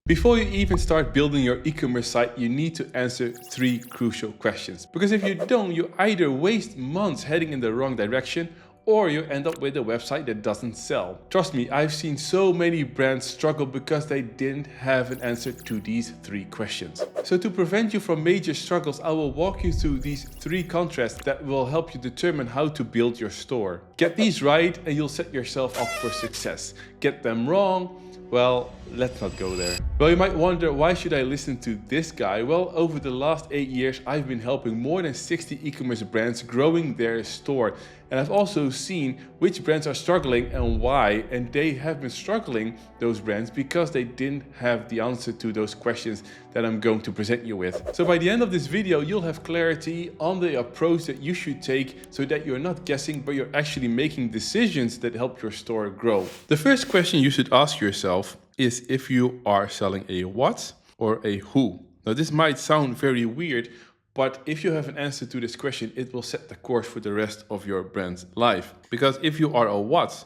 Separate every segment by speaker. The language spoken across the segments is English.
Speaker 1: Before you even start building your e-commerce site, you need to answer 3 crucial questions. Because if you don't, you either waste months heading in the wrong direction, or you end up with a website that doesn't sell. Trust me, I've seen so many brands struggle because they didn't have an answer to these 3 questions. So to prevent you from major struggles, I will walk you through these 3 contrasts that will help you determine how to build your store. Get these right and you'll set yourself up for success. Get them wrong, well, let's not go there. Well, you might wonder, why should I listen to this guy? Well, over the last 8 years, I've been helping more than 60 e-commerce brands growing their store. And I've also seen which brands are struggling and why. And they have been struggling, those brands, because they didn't have the answer to those questions that I'm going to present you with. So by the end of this video, you'll have clarity on the approach that you should take so that you're not guessing, but you're actually making decisions that help your store grow. The first question you should ask yourself is if you are selling a what or a who. Now this might sound very weird, but if you have an answer to this question, it will set the course for the rest of your brand's life. Because if you are a what,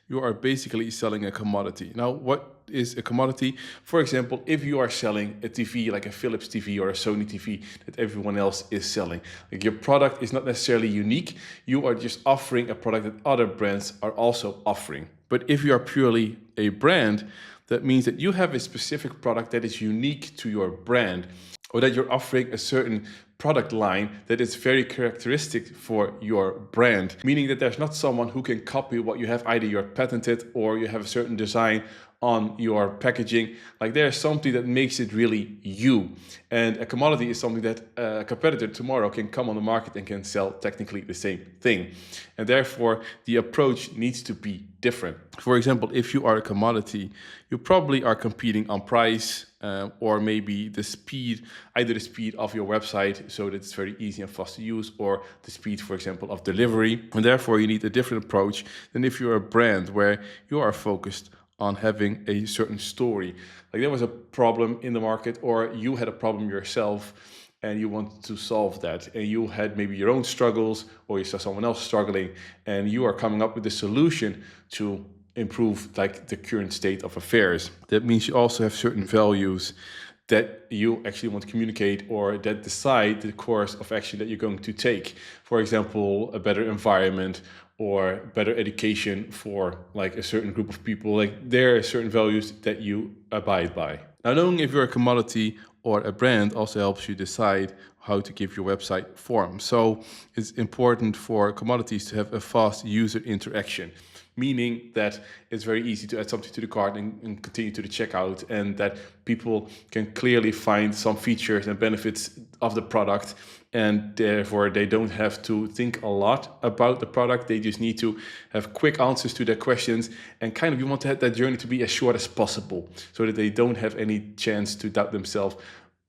Speaker 1: you are basically selling a commodity. Now, what is a commodity? For example, if you are selling a TV like a Philips TV or a Sony TV that everyone else is selling, like your product is not necessarily unique, you are just offering a product that other brands are also offering. But if you are purely a brand, that means that you have a specific product that is unique to your brand, or that you're offering a certain product line that is very characteristic for your brand, meaning that there's not someone who can copy what you have. Either you're patented or you have a certain design on your packaging. Like there's something that makes it really you. And a commodity is something that a competitor tomorrow can come on the market and can sell technically the same thing. And therefore the approach needs to be different. For example, if you are a commodity, you probably are competing on price, or maybe the speed, either the speed of your website so that it's very easy and fast to use, or the speed, for example, of delivery. And therefore you need a different approach than if you're a brand where you are focused on having a certain story. Like there was a problem in the market, or you had a problem yourself and you wanted to solve that, and you had maybe your own struggles, or you saw someone else struggling, and you are coming up with a solution to improve like the current state of affairs. That means you also have certain values that you actually want to communicate, or that decide the course of action that you're going to take. For example, a better environment or better education for like a certain group of people. Like there are certain values that you abide by. Now, knowing if you're a commodity or a brand also helps you decide how to give your website form. So it's important for commodities to have a fast user interaction, meaning that it's very easy to add something to the cart and continue to the checkout, and that people can clearly find some features and benefits of the product, and therefore they don't have to think a lot about the product. They just need to have quick answers to their questions, and kind of you want to have that journey to be as short as possible so that they don't have any chance to doubt themselves.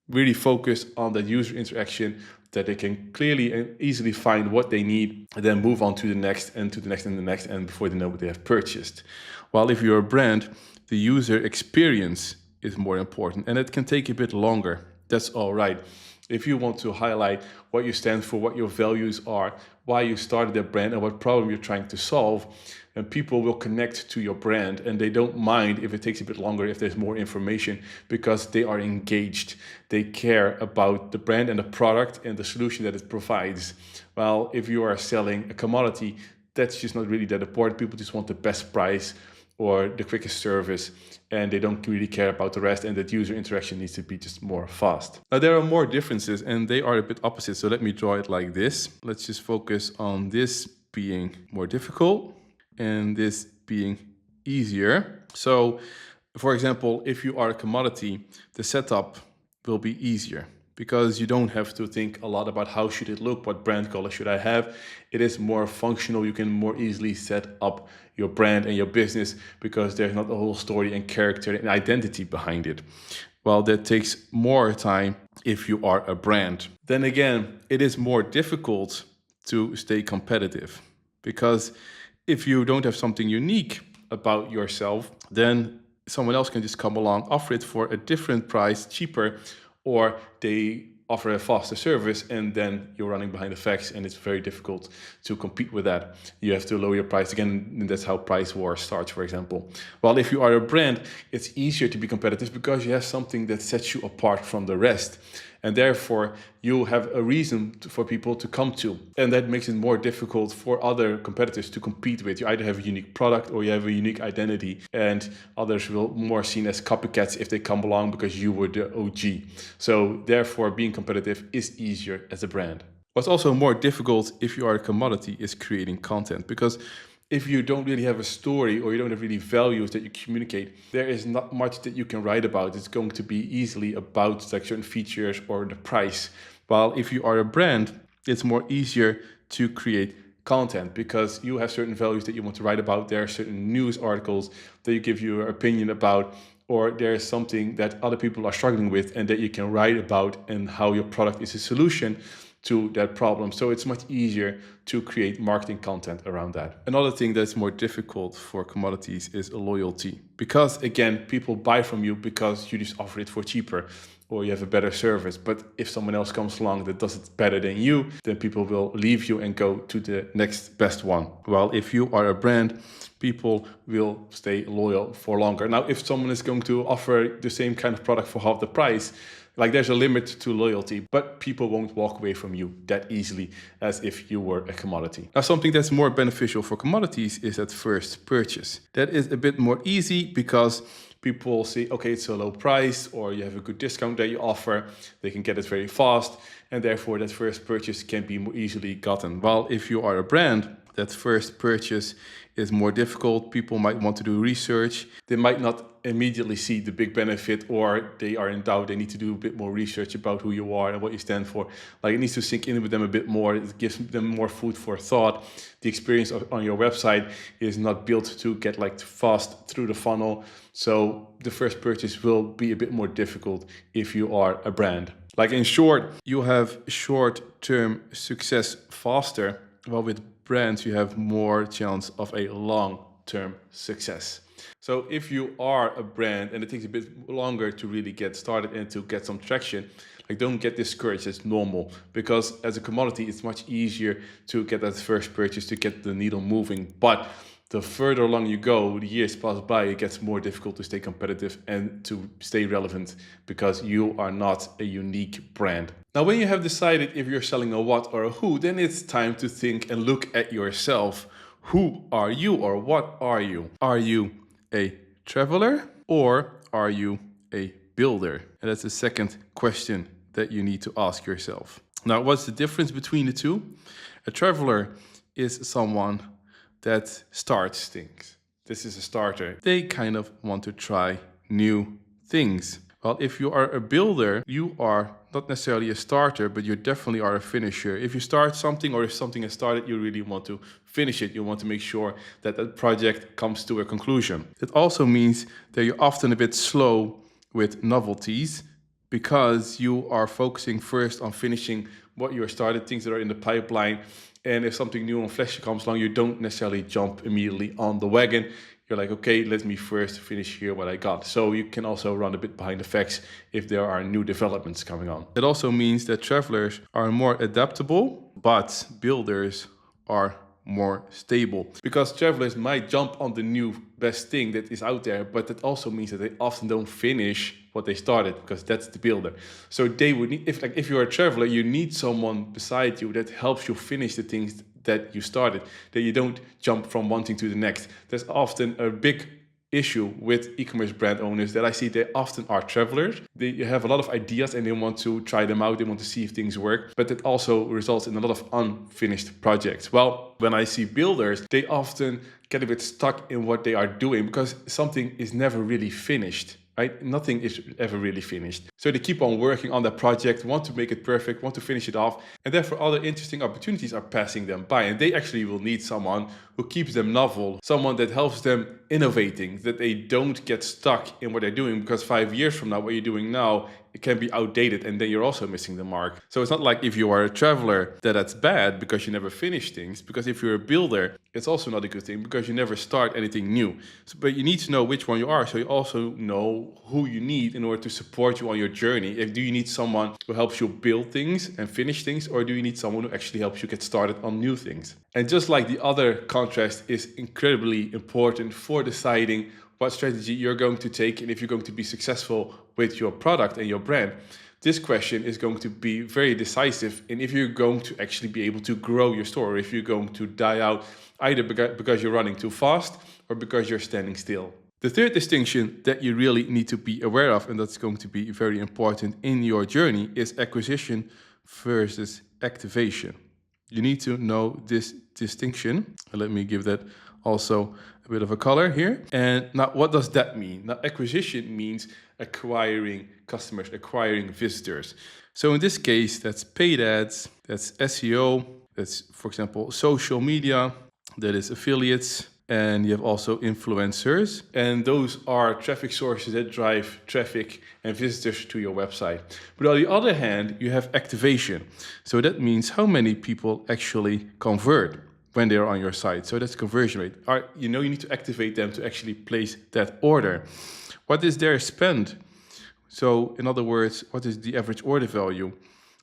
Speaker 1: Really focus on that user interaction, that they can clearly and easily find what they need, and then move on to the next and to the next and the next, and before they know what they have purchased. While if you're a brand, the user experience is more important, and it can take a bit longer. That's all right. If you want to highlight what you stand for, what your values are, why you started a brand, and what problem you're trying to solve, and people will connect to your brand, and they don't mind if it takes a bit longer, if there's more information, because they are engaged. They care about the brand and the product and the solution that it provides. While if you are selling a commodity, that's just not really that important. People just want the best price or the quickest service, and they don't really care about the rest, and that user interaction needs to be just more fast. Now there are more differences, and they are a bit opposite, so let me draw it like this. Let's just focus on this being more difficult and this being easier. So for example, if you are a commodity, the setup will be easier because you don't have to think a lot about how should it look, what brand color should I have. It is more functional. You can more easily set up your brand and your business because there's not a whole story and character and identity behind it. Well, that takes more time if you are a brand. Then again, it is more difficult to stay competitive, because if you don't have something unique about yourself, then someone else can just come along, offer it for a different price, cheaper, or they offer a faster service, and then you're running behind the facts, and it's very difficult to compete with that. You have to lower your price again, and that's how price war starts, for example. While if you are a brand, it's easier to be competitive because you have something that sets you apart from the rest. And therefore, you have a reason for people to come to. And that makes it more difficult for other competitors to compete with. You either have a unique product or you have a unique identity. And others will more seen as copycats if they come along because you were the OG. So therefore, being competitive is easier as a brand. What's also more difficult if you are a commodity is creating content, because if you don't really have a story or you don't have really values that you communicate, there is not much that you can write about. It's going to be easily about like certain features or the price. While if you are a brand, it's more easier to create content because you have certain values that you want to write about. There are certain news articles that you give your opinion about, or there's something that other people are struggling with and that you can write about and how your product is a solution to that problem. So it's much easier to create marketing content around that. Another thing that's more difficult for commodities is loyalty. Because again, people buy from you because you just offer it for cheaper or you have a better service. But if someone else comes along that does it better than you, then people will leave you and go to the next best one. While if you are a brand, people will stay loyal for longer. Now, if someone is going to offer the same kind of product for half the price, like there's a limit to loyalty, but people won't walk away from you that easily as if you were a commodity. Now, something that's more beneficial for commodities is that first purchase. That is a bit more easy because people see, okay, it's a low price or you have a good discount that you offer. They can get it very fast, and therefore that first purchase can be more easily gotten. While if you are a brand, that first purchase is more difficult. People might want to do research. They might not immediately see the big benefit, or they are in doubt. They need to do a bit more research about who you are and what you stand for. Like it needs to sink in with them a bit more. It gives them more food for thought. The experience on your website is not built to get like fast through the funnel. So the first purchase will be a bit more difficult if you are a brand. Like in short, you have short-term success faster, while with brands you have more chance of a long-term success. So if you are a brand and it takes a bit longer to really get started and to get some traction, like don't get discouraged. It's normal, because as a commodity it's much easier to get that first purchase, to get the needle moving. But the further along you go, the years pass by, it gets more difficult to stay competitive and to stay relevant because you are not a unique brand. Now, when you have decided if you're selling a what or a who, then it's time to think and look at yourself. Who are you, or what are you? Are you a traveler or are you a builder? And that's the second question that you need to ask yourself. Now, what's the difference between the two? A traveler is someone that starts things. This is a starter. They kind of want to try new things. Well, if you are a builder, you are not necessarily a starter, but you definitely are a finisher. If you start something, or if something has started, you really want to finish it. You want to make sure that that project comes to a conclusion. It also means that you're often a bit slow with novelties because you are focusing first on finishing what you started, things that are in the pipeline. And if something new and flashy comes along, you don't necessarily jump immediately on the wagon. You're like, okay, let me first finish here what I got. So you can also run a bit behind the facts if there are new developments coming on. It also means that travelers are more adaptable, but builders are more stable, because travelers might jump on the new best thing that is out there, but that also means that they often don't finish what they started, because that's the builder. So they would need, if you're a traveler, you need someone beside you that helps you finish the things that you started, that you don't jump from one thing to the next. There's often a big issue with e-commerce brand owners that I see. They often are travelers. They have a lot of ideas and they want to try them out. They want to see if things work, but it also results in a lot of unfinished projects. Well, when I see builders, they often get a bit stuck in what they are doing because something is never really finished. Right? Nothing is ever really finished. So they keep on working on that project, want to make it perfect, want to finish it off, and therefore other interesting opportunities are passing them by. And they actually will need someone who keeps them novel, someone that helps them innovating, that they don't get stuck in what they're doing, because 5 years from now, what you're doing now, it can be outdated and then you're also missing the mark. So it's not like if you are a traveler that's bad because you never finish things, because if you're a builder, it's also not a good thing because you never start anything new. But you need to know which one you are, so you also know who you need in order to support you on your journey. Do you need someone who helps you build things and finish things, or do you need someone who actually helps you get started on new things? And just like the other contrast is incredibly important for deciding what strategy you're going to take and if you're going to be successful with your product and your brand, this question is going to be very decisive in if you're going to actually be able to grow your store, or if you're going to die out either because you're running too fast or because you're standing still. The third distinction that you really need to be aware of, and that's going to be very important in your journey, is acquisition versus activation. You need to know this distinction. Let me give that also a bit of a color here. And now, what does that mean? Now, acquisition means acquiring customers, acquiring visitors. So in this case, that's paid ads, that's SEO, that's, for example, social media, that is affiliates, and you have also influencers. And those are traffic sources that drive traffic and visitors to your website. But on the other hand, you have activation. So that means how many people actually convert when they're on your site. So that's conversion rate. You need to activate them to actually place that order. What is their spend? So in other words, what is the average order value?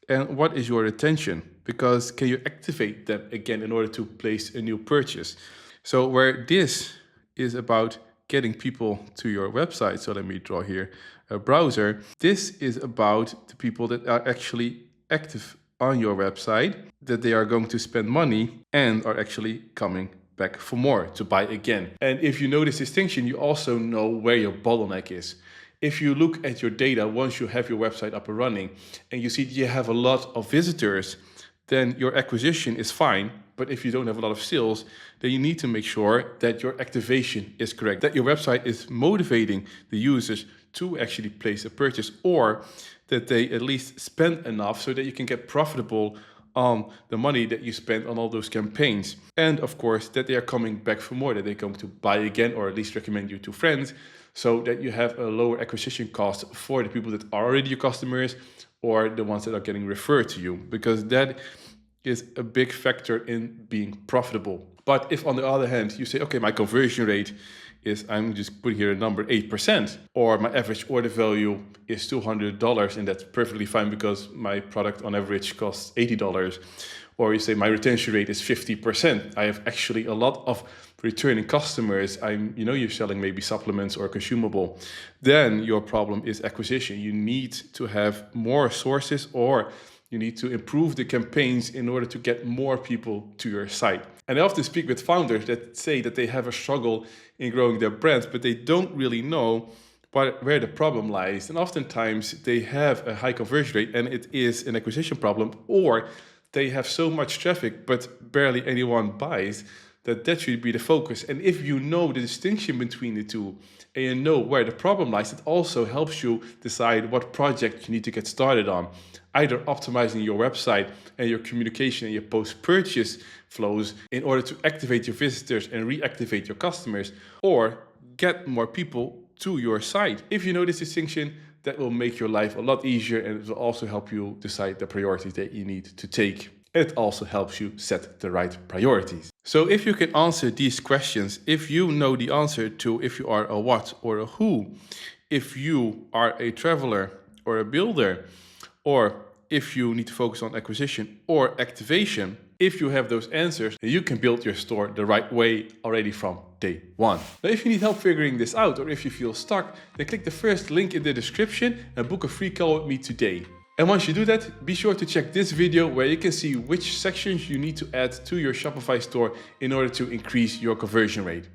Speaker 1: And what is your retention? Because can you activate them again in order to place a new purchase? So where this is about getting people to your website, so let me draw here a browser. This is about the people that are actually active on your website, that they are going to spend money and are actually coming back for more, to buy again. And if you know this distinction, you also know where your bottleneck is. If you look at your data once you have your website up and running and you see you have a lot of visitors, then your acquisition is fine. But if you don't have a lot of sales, then you need to make sure that your activation is correct, that your website is motivating the users to actually place a purchase, or that they at least spend enough so that you can get profitable on the money that you spend on all those campaigns. And of course, that they are coming back for more, that they're going to buy again, or at least recommend you to friends, so that you have a lower acquisition cost for the people that are already your customers or the ones that are getting referred to you, because that is a big factor in being profitable. But if on the other hand, you say, okay, my conversion rate is, I'm just putting here a number, 8%, or my average order value is $200, and that's perfectly fine because my product on average costs $80. Or you say my retention rate is 50%. I have actually a lot of returning customers. You're selling maybe supplements or consumable. Then your problem is acquisition. You need to have more sources, or you need to improve the campaigns in order to get more people to your site. And I often speak with founders that say that they have a struggle in growing their brands, but they don't really know where the problem lies. And oftentimes they have a high conversion rate and it is an acquisition problem, or they have so much traffic but barely anyone buys, that should be the focus. And if you know the distinction between the two and you know where the problem lies, it also helps you decide what project you need to get started on. Either optimizing your website and your communication and your post-purchase flows in order to activate your visitors and reactivate your customers, or get more people to your site. If you know this distinction, that will make your life a lot easier, and it will also help you decide the priorities that you need to take. It also helps you set the right priorities. So if you can answer these questions, if you know the answer to if you are a what or a who, if you are a traveler or a builder, or if you need to focus on acquisition or activation, if you have those answers, you can build your store the right way already from day one. Now, if you need help figuring this out, or if you feel stuck, then click the first link in the description and book a free call with me today. And once you do that, be sure to check this video where you can see which sections you need to add to your Shopify store in order to increase your conversion rate.